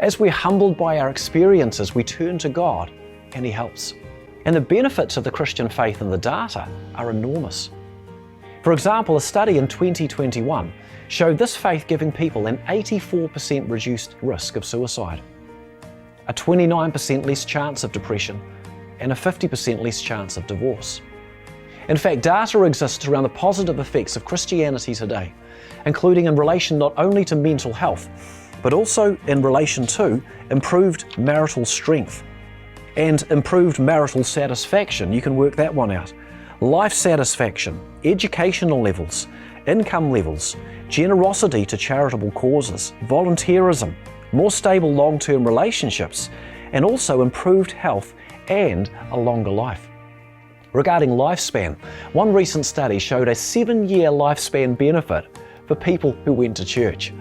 As we're humbled by our experiences, we turn to God and He helps. And the benefits of the Christian faith and the data are enormous. For example, a study in 2021 showed this faith giving people an 84% reduced risk of suicide, a 29% less chance of depression, and a 50% less chance of divorce. In fact, data exists around the positive effects of Christianity today, including in relation not only to mental health, but also in relation to improved marital strength and improved marital satisfaction. You can work that one out. Life satisfaction, educational levels, income levels, generosity to charitable causes, volunteerism, more stable long-term relationships, and also improved health and a longer life. Regarding lifespan, one recent study showed a 7-year lifespan benefit for people who went to church.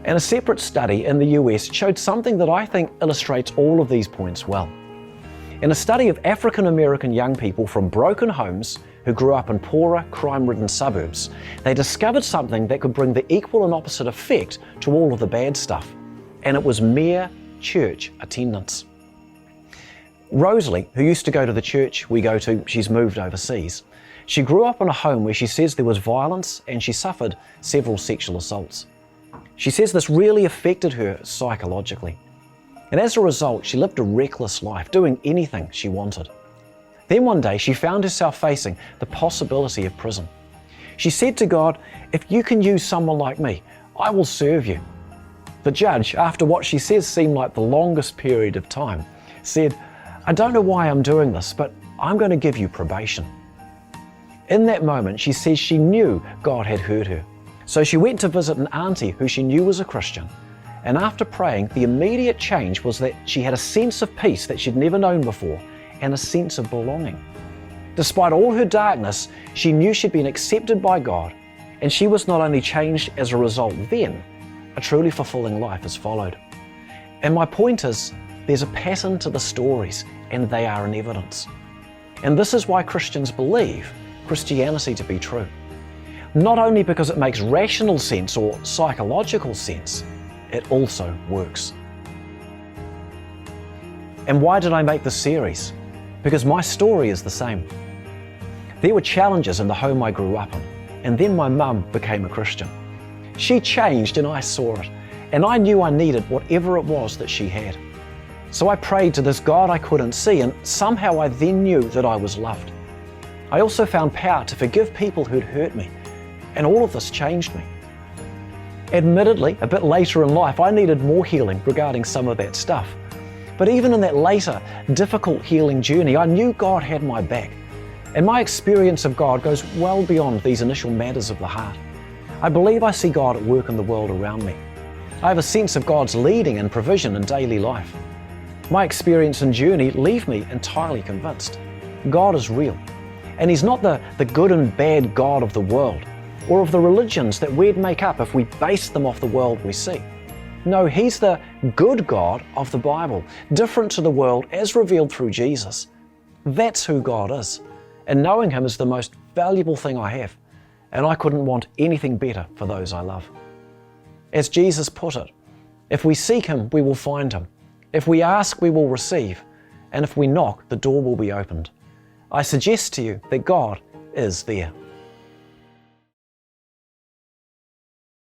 And a separate study in the US showed something that I think illustrates all of these points well. In a study of African American young people from broken homes who grew up in poorer, crime-ridden suburbs, they discovered something that could bring the equal and opposite effect to all of the bad stuff, and it was mere church attendance. Rosalie, who used to go to the church we go to, she's moved overseas. She grew up in a home where she says there was violence and she suffered several sexual assaults. She says this really affected her psychologically. And as a result, she lived a reckless life, doing anything she wanted. Then one day, she found herself facing the possibility of prison. She said to God, "If you can use someone like me, I will serve you." The judge, after what she says seemed like the longest period of time, said, "I don't know why I'm doing this, but I'm going to give you probation." In that moment, she says she knew God had heard her. So she went to visit an auntie who she knew was a Christian. And after praying, the immediate change was that she had a sense of peace that she'd never known before and a sense of belonging. Despite all her darkness, she knew she'd been accepted by God, and she was not only changed as a result then, a truly fulfilling life has followed. And my point is, there's a pattern to the stories, and they are in evidence. And this is why Christians believe Christianity to be true. Not only because it makes rational sense or psychological sense, it also works. And why did I make this series? Because my story is the same. There were challenges in the home I grew up in, and then my mum became a Christian. She changed and I saw it, and I knew I needed whatever it was that she had. So I prayed to this God I couldn't see, and somehow I then knew that I was loved. I also found power to forgive people who'd hurt me, and all of this changed me. Admittedly, a bit later in life, I needed more healing regarding some of that stuff. But even in that later, difficult healing journey, I knew God had my back. And my experience of God goes well beyond these initial matters of the heart. I believe I see God at work in the world around me. I have a sense of God's leading and provision in daily life. My experience and journey leave me entirely convinced. God is real. And He's not the good and bad God of the world, or of the religions that we'd make up if we base them off the world we see. No, He's the good God of the Bible, different to the world as revealed through Jesus. That's who God is. And knowing Him is the most valuable thing I have. And I couldn't want anything better for those I love. As Jesus put it, if we seek Him, we will find Him. If we ask, we will receive. And if we knock, the door will be opened. I suggest to you that God is there.